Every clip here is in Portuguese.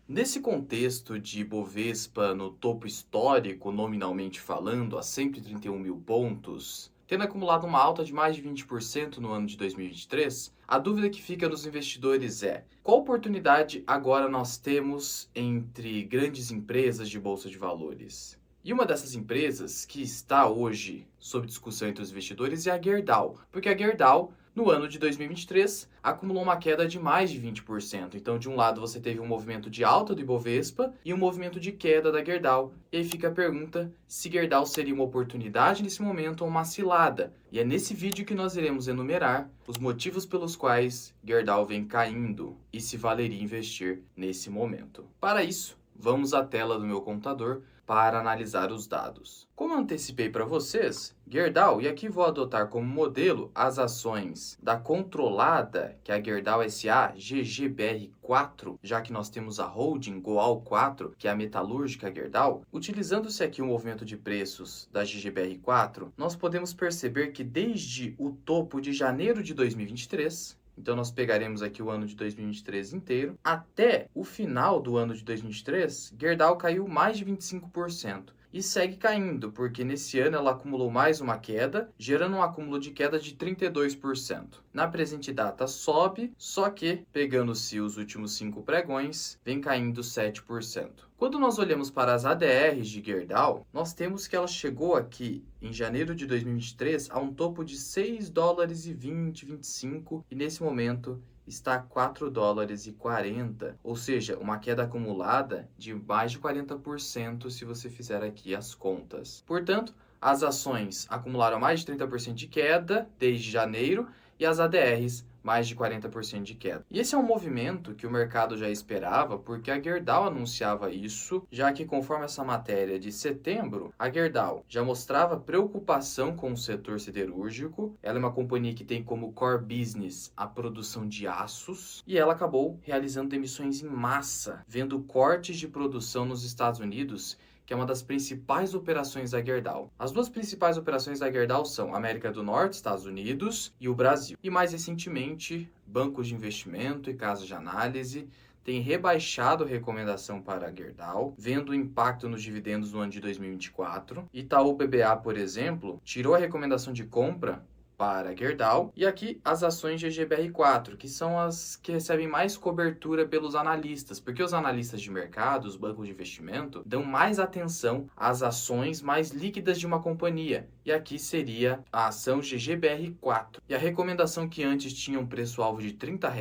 Nesse contexto de Ibovespa no topo histórico, nominalmente falando, a 131 mil pontos, tendo acumulado uma alta de mais de 20% no ano de 2023, a dúvida que fica nos investidores é: qual oportunidade agora nós temos entre grandes empresas de bolsa de valores? E uma dessas empresas que está hoje sob discussão entre os investidores é a Gerdau, porque a Gerdau, no ano de 2023, acumulou uma queda de mais de 20%. Então, de um lado, você teve um movimento de alta do Ibovespa e um movimento de queda da Gerdau. E aí fica a pergunta se Gerdau seria uma oportunidade nesse momento ou uma cilada. E é nesse vídeo que nós iremos enumerar os motivos pelos quais Gerdau vem caindo e se valeria investir nesse momento. Para isso, vamos à tela do meu computador para analisar os dados. Como eu antecipei para vocês, Gerdau, e aqui vou adotar como modelo as ações da controlada, que é a Gerdau SA GGBR4, já que nós temos a holding Goal4, que é a metalúrgica Gerdau. Utilizando-se aqui o movimento de preços da GGBR4, nós podemos perceber que desde o topo de janeiro de 2023, então, nós pegaremos aqui o ano de 2023 inteiro. Até o final do ano de 2023, Gerdau caiu mais de 25%. E segue caindo, porque nesse ano ela acumulou mais uma queda, gerando um acúmulo de queda de 32%. Na presente data sobe, só que, pegando-se os últimos 5 pregões, vem caindo 7%. Quando nós olhamos para as ADRs de Gerdau, nós temos que ela chegou aqui em janeiro de 2023 a um topo de 6 dólares e 25, e nesse momento está a 4 dólares e 40, ou seja, uma queda acumulada de mais de 40% se você fizer aqui as contas. Portanto, as ações acumularam mais de 30% de queda desde janeiro e as ADRs mais de 40% de queda. E esse é um movimento que o mercado já esperava, porque a Gerdau anunciava isso, já que conforme essa matéria de setembro, a Gerdau já mostrava preocupação com o setor siderúrgico. Ela é uma companhia que tem como core business a produção de aços, e ela acabou realizando demissões em massa, vendo cortes de produção nos Estados Unidos, que é uma das principais operações da Gerdau. As duas principais operações da Gerdau são América do Norte, Estados Unidos e o Brasil. E mais recentemente, bancos de investimento e casas de análise têm rebaixado a recomendação para a Gerdau, vendo o impacto nos dividendos no ano de 2024. Itaú BBA, por exemplo, tirou a recomendação de compra para a Gerdau, e aqui as ações GGBR4, que são as que recebem mais cobertura pelos analistas, porque os analistas de mercado, os bancos de investimento, dão mais atenção às ações mais líquidas de uma companhia, e aqui seria a ação GGBR4. E a recomendação que antes tinha um preço-alvo de R$ 30,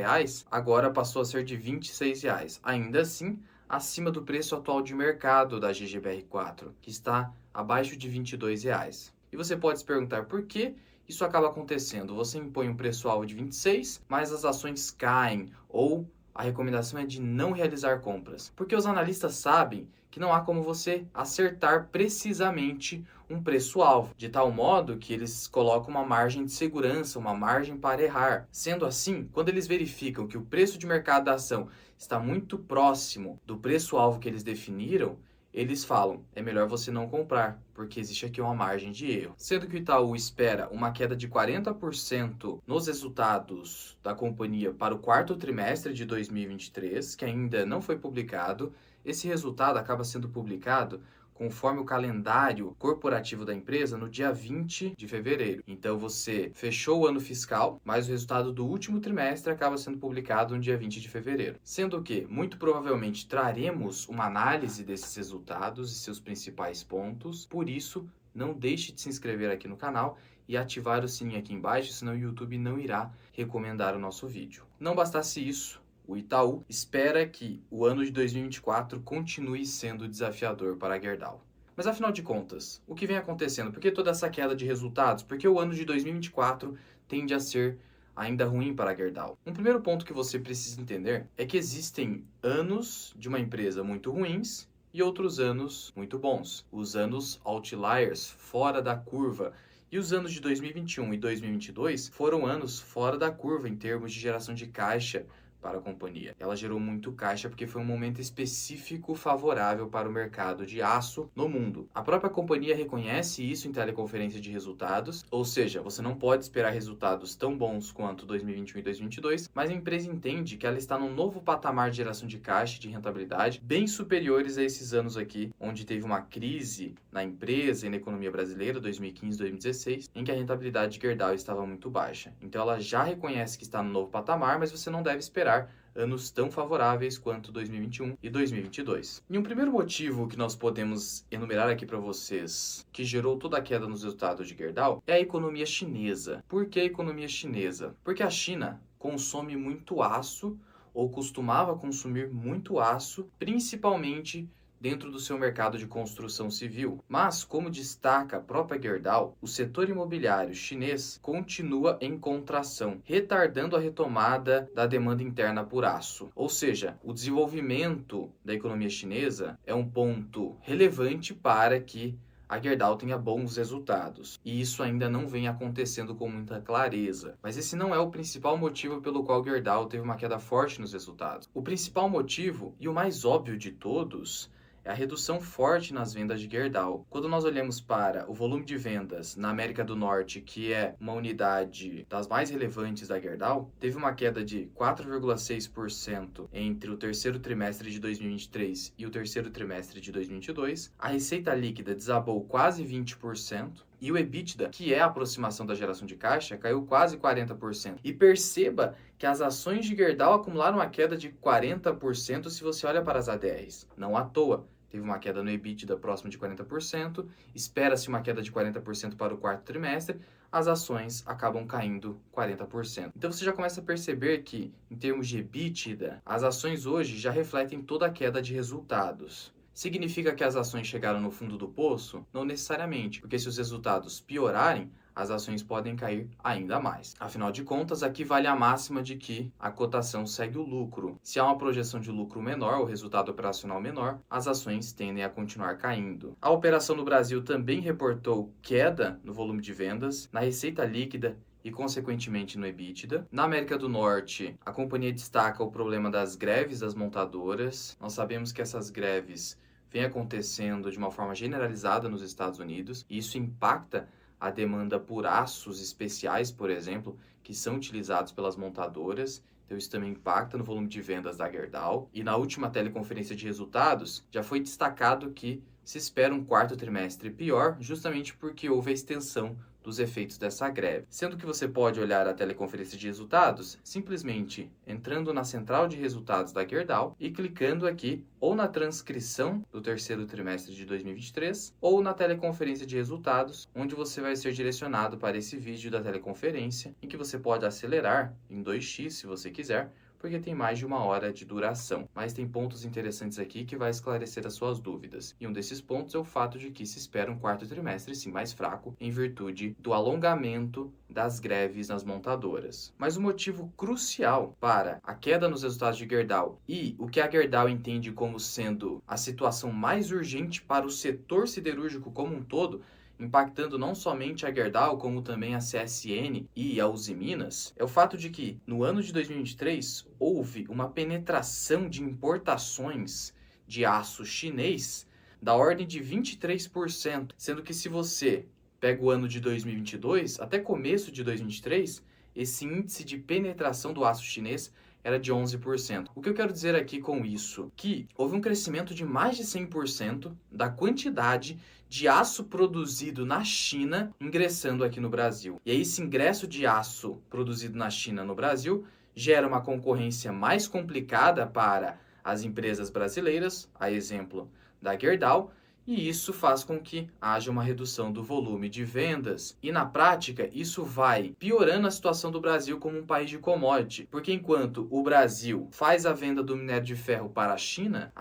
agora passou a ser de R$ 26. Ainda assim, acima do preço atual de mercado da GGBR4, que está abaixo de R$ 22. E você pode se perguntar por que isso acaba acontecendo. Você impõe um preço-alvo de 26, mas as ações caem, ou a recomendação é de não realizar compras. Porque os analistas sabem que não há como você acertar precisamente um preço-alvo, de tal modo que eles colocam uma margem de segurança, uma margem para errar. Sendo assim, quando eles verificam que o preço de mercado da ação está muito próximo do preço-alvo que eles definiram, eles falam, é melhor você não comprar, porque existe aqui uma margem de erro. Sendo que o Itaú espera uma queda de 40% nos resultados da companhia para o quarto trimestre de 2023, que ainda não foi publicado. Esse resultado acaba sendo publicado conforme o calendário corporativo da empresa no dia 20 de fevereiro. Então você fechou o ano fiscal, mas o resultado do último trimestre acaba sendo publicado no dia 20 de fevereiro. Sendo que, muito provavelmente, traremos uma análise desses resultados e seus principais pontos. Por isso, não deixe de se inscrever aqui no canal e ativar o sininho aqui embaixo, senão o YouTube não irá recomendar o nosso vídeo. Não bastasse isso, o Itaú espera que o ano de 2024 continue sendo desafiador para a Gerdau. Mas afinal de contas, o que vem acontecendo? Por que toda essa queda de resultados? Por que o ano de 2024 tende a ser ainda ruim para a Gerdau? Um primeiro ponto que você precisa entender é que existem anos de uma empresa muito ruins e outros anos muito bons. Os anos outliers, fora da curva. E os anos de 2021 e 2022 foram anos fora da curva em termos de geração de caixa para a companhia. Ela gerou muito caixa porque foi um momento específico favorável para o mercado de aço no mundo. A própria companhia reconhece isso em teleconferência de resultados, ou seja, você não pode esperar resultados tão bons quanto 2021 e 2022, mas a empresa entende que ela está num novo patamar de geração de caixa e de rentabilidade bem superiores a esses anos aqui, onde teve uma crise na empresa e na economia brasileira, 2015 e 2016, em que a rentabilidade de Gerdau estava muito baixa. Então ela já reconhece que está no novo patamar, mas você não deve esperar anos tão favoráveis quanto 2021 e 2022. E um primeiro motivo que nós podemos enumerar aqui para vocês, que gerou toda a queda nos resultados de Gerdau, é a economia chinesa. Por que a economia chinesa? Porque a China consome muito aço, ou costumava consumir muito aço, principalmente dentro do seu mercado de construção civil. Mas, como destaca a própria Gerdau, o setor imobiliário chinês continua em contração, retardando a retomada da demanda interna por aço. Ou seja, o desenvolvimento da economia chinesa é um ponto relevante para que a Gerdau tenha bons resultados. E isso ainda não vem acontecendo com muita clareza. Mas esse não é o principal motivo pelo qual Gerdau teve uma queda forte nos resultados. O principal motivo, e o mais óbvio de todos, é a redução forte nas vendas de Gerdau. Quando nós olhamos para o volume de vendas na América do Norte, que é uma unidade das mais relevantes da Gerdau, teve uma queda de 4,6% entre o terceiro trimestre de 2023 e o terceiro trimestre de 2022. A receita líquida desabou quase 20%. E o EBITDA, que é a aproximação da geração de caixa, caiu quase 40%. E perceba que as ações de Gerdau acumularam uma queda de 40% se você olha para as ADRs. Não à toa. Teve uma queda no EBITDA próximo de 40%, espera-se uma queda de 40% para o quarto trimestre, as ações acabam caindo 40%. Então você já começa a perceber que, em termos de EBITDA, as ações hoje já refletem toda a queda de resultados. Significa que as ações chegaram no fundo do poço? Não necessariamente, porque se os resultados piorarem, as ações podem cair ainda mais. Afinal de contas, aqui vale a máxima de que a cotação segue o lucro. Se há uma projeção de lucro menor, ou resultado operacional menor, as ações tendem a continuar caindo. A operação no Brasil também reportou queda no volume de vendas, na receita líquida e, consequentemente, no EBITDA. Na América do Norte, a companhia destaca o problema das greves das montadoras. Nós sabemos que essas greves vêm acontecendo de uma forma generalizada nos Estados Unidos, e isso impacta a demanda por aços especiais, por exemplo, que são utilizados pelas montadoras. Então isso também impacta no volume de vendas da Gerdau. E na última teleconferência de resultados, já foi destacado que se espera um quarto trimestre pior, justamente porque houve a extensão dos efeitos dessa greve. Sendo que você pode olhar a teleconferência de resultados simplesmente entrando na central de resultados da Gerdau e clicando aqui ou na transcrição do terceiro trimestre de 2023 ou na teleconferência de resultados, onde você vai ser direcionado para esse vídeo da teleconferência, em que você pode acelerar em 2x se você quiser, porque tem mais de 1 hora de duração. Mas tem pontos interessantes aqui que vai esclarecer as suas dúvidas. E um desses pontos é o fato de que se espera um quarto trimestre sim mais fraco, em virtude do alongamento das greves nas montadoras. Mas o motivo crucial para a queda nos resultados de Gerdau e o que a Gerdau entende como sendo a situação mais urgente para o setor siderúrgico como um todo, impactando não somente a Gerdau, como também a CSN e a Usiminas, é o fato de que, no ano de 2023, houve uma penetração de importações de aço chinês da ordem de 23%, sendo que se você pega o ano de 2022, até começo de 2023, esse índice de penetração do aço chinês era de 11%. O que eu quero dizer aqui com isso? Que houve um crescimento de mais de 100% da quantidade de aço produzido na China ingressando aqui no Brasil. E aí esse ingresso de aço produzido na China no Brasil gera uma concorrência mais complicada para as empresas brasileiras, a exemplo da Gerdau, e isso faz com que haja uma redução do volume de vendas. E na prática, isso vai piorando a situação do Brasil como um país de commodity, porque enquanto o Brasil faz a venda do minério de ferro para a China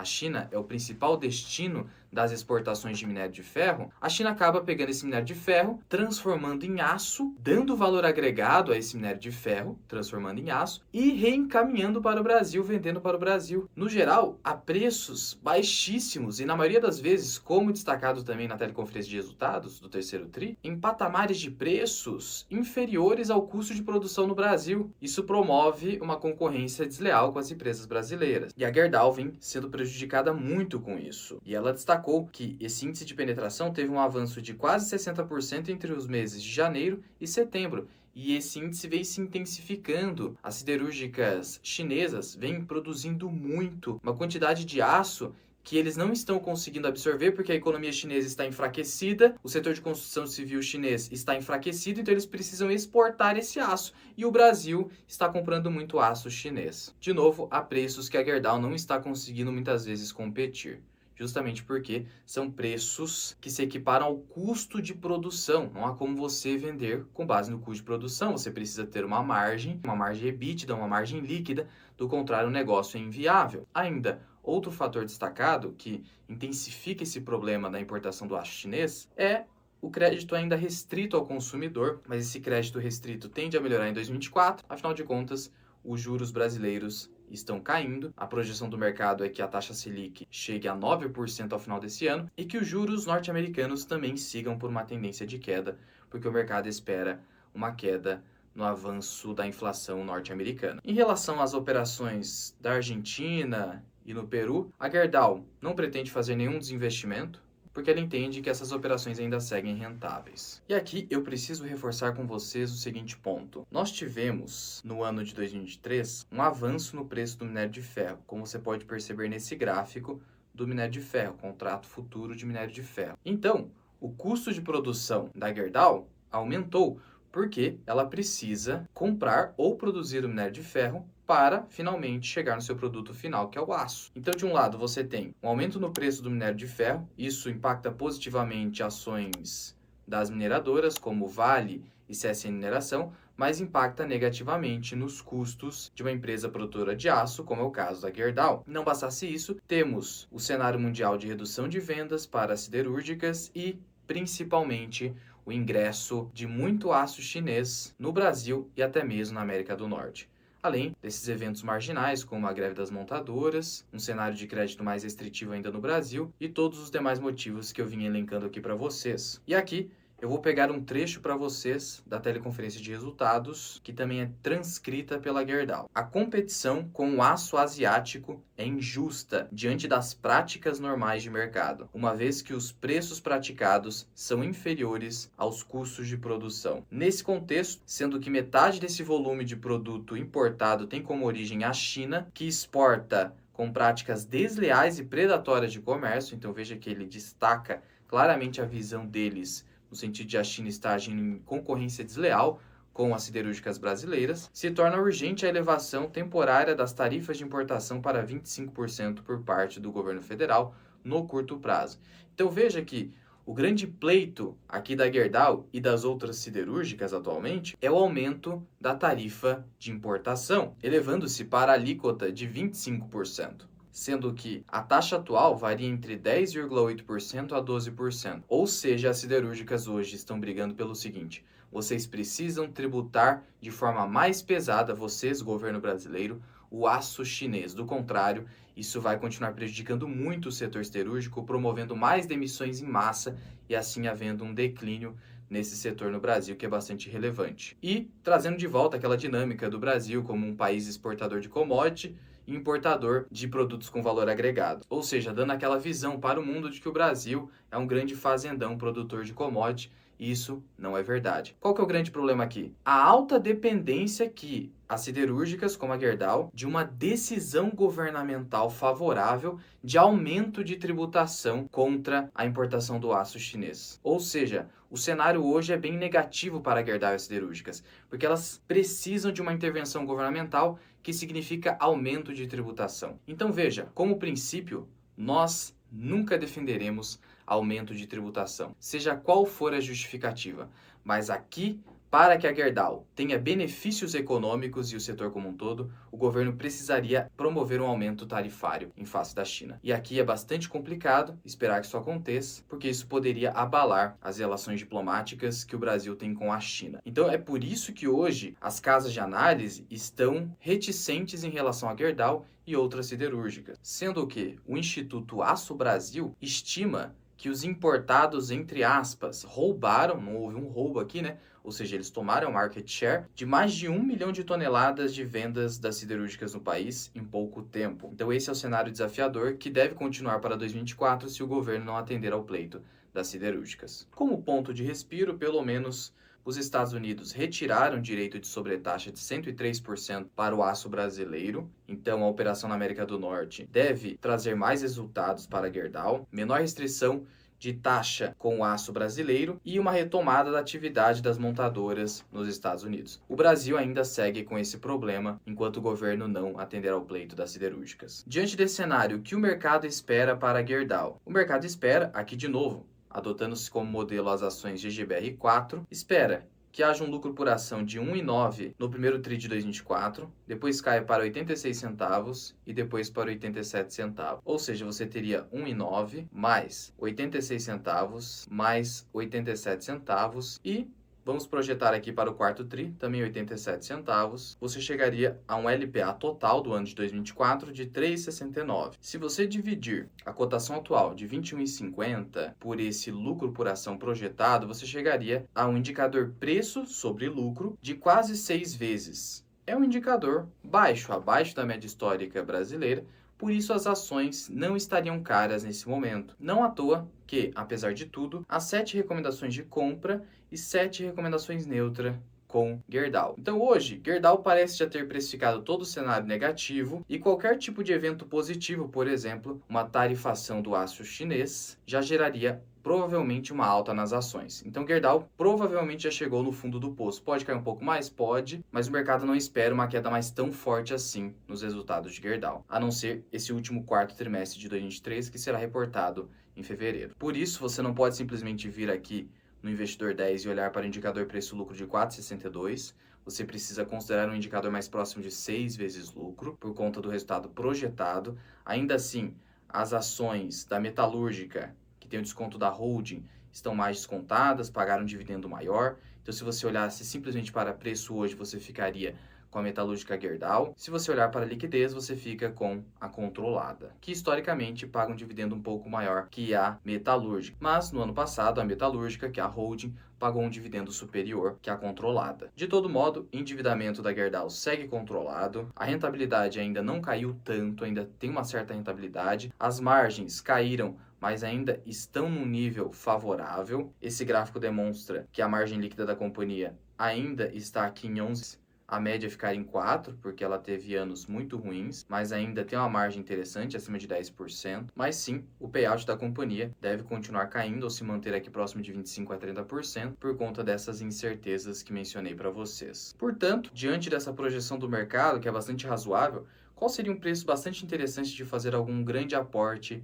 é o principal destino das exportações de minério de ferro, a China acaba pegando esse minério de ferro, transformando em aço, dando valor agregado a esse minério de ferro, transformando em aço, e reencaminhando para o Brasil, vendendo para o Brasil. No geral, a preços baixíssimos e, na maioria das vezes, como destacado também na teleconferência de resultados do terceiro TRI, em patamares de preços inferiores ao custo de produção no Brasil. Isso promove uma concorrência desleal com as empresas brasileiras. E a Gerdau vem sendo prejudicada muito com isso. E ela destacou que esse índice de penetração teve um avanço de quase 60% entre os meses de janeiro e setembro. E esse índice vem se intensificando. As siderúrgicas chinesas vêm produzindo muito, uma quantidade de aço que eles não estão conseguindo absorver porque a economia chinesa está enfraquecida, o setor de construção civil chinês está enfraquecido, então eles precisam exportar esse aço. E o Brasil está comprando muito aço chinês. De novo, a preços que a Gerdau não está conseguindo muitas vezes competir. Justamente porque são preços que se equiparam ao custo de produção. Não há como você vender com base no custo de produção. Você precisa ter uma margem EBITDA, uma margem líquida. Do contrário, o negócio é inviável. Ainda, outro fator destacado que intensifica esse problema da importação do aço chinês é o crédito ainda restrito ao consumidor. Mas esse crédito restrito tende a melhorar em 2024. Afinal de contas, os juros brasileiros estão caindo. A projeção do mercado é que a taxa Selic chegue a 9% ao final desse ano e que os juros norte-americanos também sigam por uma tendência de queda, porque o mercado espera uma queda no avanço da inflação norte-americana. Em relação às operações da Argentina e no Peru, a Gerdau não pretende fazer nenhum desinvestimento, porque ela entende que essas operações ainda seguem rentáveis. E aqui eu preciso reforçar com vocês o seguinte ponto. Nós tivemos, no ano de 2023, um avanço no preço do minério de ferro, como você pode perceber nesse gráfico do minério de ferro, contrato futuro de minério de ferro. Então, o custo de produção da Gerdau aumentou, porque ela precisa comprar ou produzir o minério de ferro para finalmente chegar no seu produto final, que é o aço. Então, de um lado, você tem um aumento no preço do minério de ferro, isso impacta positivamente ações das mineradoras, como Vale e CSN Mineração, mas impacta negativamente nos custos de uma empresa produtora de aço, como é o caso da Gerdau. Não bastasse isso, temos o cenário mundial de redução de vendas para as siderúrgicas e, principalmente, o ingresso de muito aço chinês no Brasil e até mesmo na América do Norte. Além desses eventos marginais, como a greve das montadoras, um cenário de crédito mais restritivo ainda no Brasil e todos os demais motivos que eu vim elencando aqui para vocês. E aqui eu vou pegar um trecho para vocês da teleconferência de resultados, que também é transcrita pela Gerdau. A competição com o aço asiático é injusta diante das práticas normais de mercado, uma vez que os preços praticados são inferiores aos custos de produção. Nesse contexto, sendo que metade desse volume de produto importado tem como origem a China, que exporta com práticas desleais e predatórias de comércio, então veja que ele destaca claramente a visão deles no sentido de a China estar agindo em concorrência desleal com as siderúrgicas brasileiras, se torna urgente a elevação temporária das tarifas de importação para 25% por parte do governo federal no curto prazo. Então veja que o grande pleito aqui da Gerdau e das outras siderúrgicas atualmente é o aumento da tarifa de importação, elevando-se para a alíquota de 25%. Sendo que a taxa atual varia entre 10,8% a 12%. Ou seja, as siderúrgicas hoje estão brigando pelo seguinte: vocês precisam tributar de forma mais pesada, vocês, governo brasileiro, o aço chinês. Do contrário, isso vai continuar prejudicando muito o setor siderúrgico, promovendo mais demissões em massa e assim havendo um declínio nesse setor no Brasil, que é bastante relevante. E trazendo de volta aquela dinâmica do Brasil como um país exportador de commodity e importador de produtos com valor agregado. Ou seja, dando aquela visão para o mundo de que o Brasil é um grande fazendão produtor de commodity. Isso não é verdade. Qual que é o grande problema aqui? A alta dependência que as siderúrgicas, como a Gerdau, de uma decisão governamental favorável de aumento de tributação contra a importação do aço chinês. Ou seja, o cenário hoje é bem negativo para a Gerdau e as siderúrgicas, porque elas precisam de uma intervenção governamental que significa aumento de tributação. Então veja, como princípio, nós nunca defenderemos aumento de tributação, seja qual for a justificativa. Mas aqui, para que a Gerdau tenha benefícios econômicos e o setor como um todo, o governo precisaria promover um aumento tarifário em face da China. E aqui é bastante complicado esperar que isso aconteça, porque isso poderia abalar as relações diplomáticas que o Brasil tem com a China. Então é por isso que hoje as casas de análise estão reticentes em relação à Gerdau e outras siderúrgicas, sendo que o Instituto Aço Brasil estima que os importados, entre aspas, roubaram, não houve um roubo aqui, né? Ou seja, eles tomaram market share de mais de 1 milhão de toneladas de vendas das siderúrgicas no país em pouco tempo. Então esse é o cenário desafiador que deve continuar para 2024 se o governo não atender ao pleito das siderúrgicas. Como ponto de respiro, pelo menos os Estados Unidos retiraram o direito de sobretaxa de 103% para o aço brasileiro. Então, a operação na América do Norte deve trazer mais resultados para a Gerdau, menor restrição de taxa com o aço brasileiro e uma retomada da atividade das montadoras nos Estados Unidos. O Brasil ainda segue com esse problema enquanto o governo não atender ao pleito das siderúrgicas. Diante desse cenário, o que o mercado espera para a Gerdau? O mercado espera, aqui de novo, adotando-se como modelo as ações GGBR4, espera que haja um lucro por ação de 1,9 no primeiro TRI de 2024, depois caia para 86 centavos e depois para 87 centavos. Ou seja, você teria 1,9 mais 86 centavos mais 87 centavos e vamos projetar aqui para o quarto TRI, também 87 centavos. Você chegaria a um LPA total do ano de 2024 de 3,69. Se você dividir a cotação atual de 21,50 por esse lucro por ação projetado, você chegaria a um indicador preço sobre lucro de quase 6 vezes. É um indicador baixo, abaixo da média histórica brasileira, por isso as ações não estariam caras nesse momento. Não à toa que, apesar de tudo, há 7 recomendações de compra e 7 recomendações neutra com Gerdau. Então hoje, Gerdau parece já ter precificado todo o cenário negativo e qualquer tipo de evento positivo, por exemplo, uma tarifação do aço chinês, já geraria provavelmente uma alta nas ações. Então, Gerdau provavelmente já chegou no fundo do poço. Pode cair um pouco mais? Pode, mas o mercado não espera uma queda mais tão forte assim nos resultados de Gerdau, a não ser esse último quarto trimestre de 2023, que será reportado em fevereiro. Por isso, você não pode simplesmente vir aqui no Investidor 10 e olhar para o indicador preço-lucro de 4,62. Você precisa considerar um indicador mais próximo de 6 vezes lucro, por conta do resultado projetado. Ainda assim, as ações da metalúrgica, que tem o desconto da holding, estão mais descontadas, pagaram um dividendo maior. Então, se você olhasse simplesmente para preço hoje, você ficaria com a metalúrgica Gerdau. Se você olhar para a liquidez, você fica com a controlada, que historicamente paga um dividendo um pouco maior que a metalúrgica. Mas no ano passado, a metalúrgica, que é a holding, pagou um dividendo superior que a controlada. De todo modo, o endividamento da Gerdau segue controlado, a rentabilidade ainda não caiu tanto, ainda tem uma certa rentabilidade, as margens caíram, mas ainda estão num nível favorável. Esse gráfico demonstra que a margem líquida da companhia ainda está aqui em 11, a média ficar em 4, porque ela teve anos muito ruins, mas ainda tem uma margem interessante, acima de 10%. Mas sim, o payout da companhia deve continuar caindo ou se manter aqui próximo de 25% a 30% por conta dessas incertezas que mencionei para vocês. Portanto, diante dessa projeção do mercado, que é bastante razoável, qual seria um preço bastante interessante de fazer algum grande aporte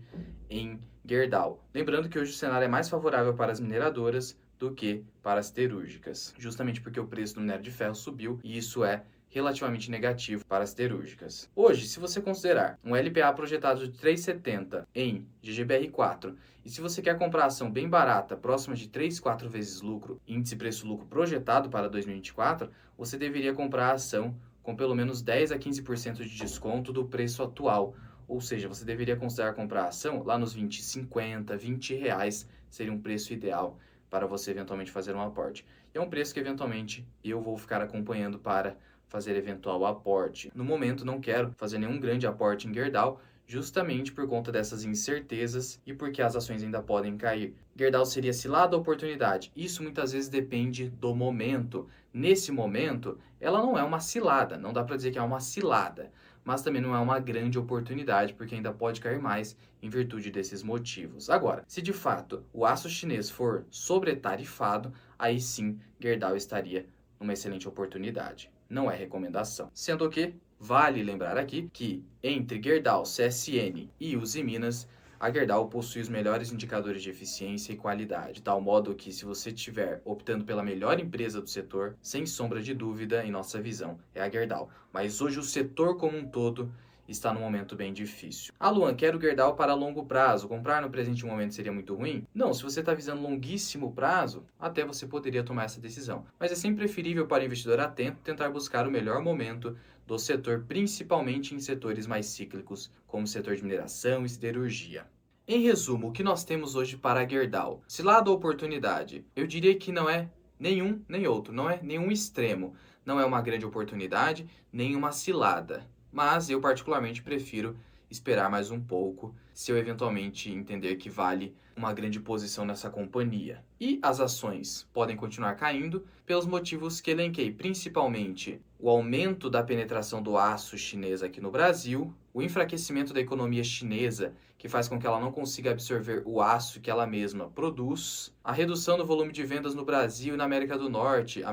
em Gerdau? Lembrando que hoje o cenário é mais favorável para as mineradoras do que para as siderúrgicas, justamente porque o preço do minério de ferro subiu e isso é relativamente negativo para as siderúrgicas. Hoje, se você considerar um LPA projetado de 3,70 em GGBR4 e se você quer comprar ação bem barata, próxima de 3, 4 vezes lucro, índice preço-lucro projetado para 2024, você deveria comprar a ação com pelo menos 10 a 15% de desconto do preço atual. Ou seja, você deveria considerar comprar a ação lá nos 20, 50, 20 reais, seria um preço ideal para você eventualmente fazer um aporte. E é um preço que eventualmente eu vou ficar acompanhando para fazer eventual aporte. No momento não quero fazer nenhum grande aporte em Gerdau, justamente por conta dessas incertezas e porque as ações ainda podem cair. Gerdau seria cilada ou oportunidade? Isso muitas vezes depende do momento. Nesse momento, ela não é uma cilada, não dá para dizer que é uma cilada, mas também não é uma grande oportunidade, porque ainda pode cair mais em virtude desses motivos. Agora, se de fato o aço chinês for sobretarifado, aí sim Gerdau estaria numa excelente oportunidade. Não é recomendação. Sendo que, vale lembrar aqui que entre Gerdau, CSN e Usiminas, A Gerdau possui os melhores indicadores de eficiência e qualidade, de tal modo que, se você estiver optando pela melhor empresa do setor, sem sombra de dúvida, em nossa visão, é a Gerdau. Mas hoje o setor como um todo está num momento bem difícil. Ah, Luan, quero Gerdau para longo prazo. Comprar no presente momento seria muito ruim? Não, se você está visando longuíssimo prazo, até você poderia tomar essa decisão. Mas é sempre preferível para o investidor atento tentar buscar o melhor momento do setor, principalmente em setores mais cíclicos, como o setor de mineração e siderurgia. Em resumo, o que nós temos hoje para a Gerdau? Se lado da oportunidade, eu diria que não é nenhum nem outro, não é nenhum extremo. Não é uma grande oportunidade, nem uma cilada. Mas eu particularmente prefiro esperar mais um pouco, se eu eventualmente entender que vale uma grande posição nessa companhia. E as ações podem continuar caindo pelos motivos que elenquei, principalmente o aumento da penetração do aço chinês aqui no Brasil, o enfraquecimento da economia chinesa, que faz com que ela não consiga absorver o aço que ela mesma produz, a redução do volume de vendas no Brasil e na América do Norte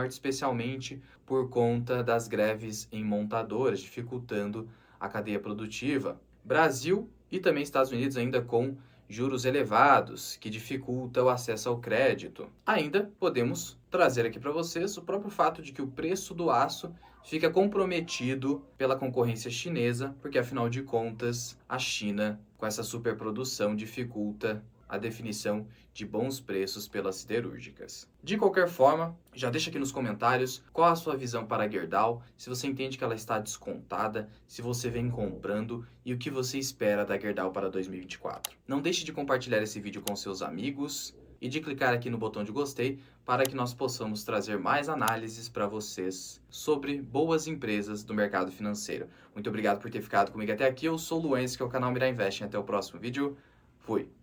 especialmente por conta das greves em montadoras, dificultando a cadeia produtiva. Brasil e também Estados Unidos ainda com juros elevados, que dificulta o acesso ao crédito. Ainda podemos trazer aqui para vocês o próprio fato de que o preço do aço fica comprometido pela concorrência chinesa, porque afinal de contas, a China, com essa superprodução, dificulta a definição de bons preços pelas siderúrgicas. De qualquer forma, já deixa aqui nos comentários qual a sua visão para a Gerdau, se você entende que ela está descontada, se você vem comprando e o que você espera da Gerdau para 2024. Não deixe de compartilhar esse vídeo com seus amigos e de clicar aqui no botão de gostei para que nós possamos trazer mais análises para vocês sobre boas empresas do mercado financeiro. Muito obrigado por ter ficado comigo até aqui. Eu sou o Luan, esse que é o canal Mirai Investing. Até o próximo vídeo. Fui!